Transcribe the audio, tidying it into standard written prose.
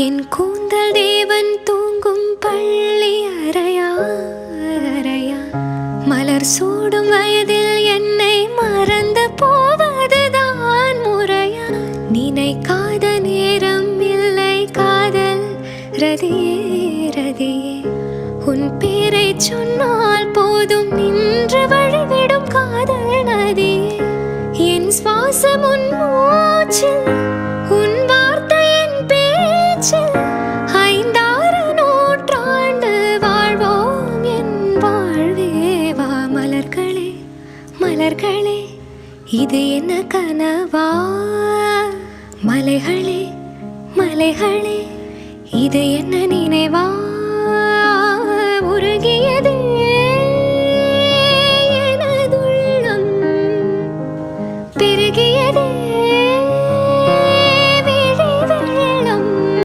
என் கூந்தல் தேவன் தூங்கும் பள்ளி அறையா அறையா, மலர் சூடும் வயதில் என்னை மறந்து போவதுதான் முறையா? நினைக்காத நேரம் இல்லை காதல் ரதியே ரதியே, உன் பேரை சொன்னால் போதும் நின்று வழிவிடும் காதல் நதியே. என் சுவாசம் உன் மூச்சில், உன் வார்த்தையின் பேச்சில், 5-6 நூற்றாண்டு வாழ்வோம் என் வாழ்வேவா. மலர்களே மலர்களே, இது என்ன கனவா? மலைகளே மலைகளே, இது என்ன நினைவா?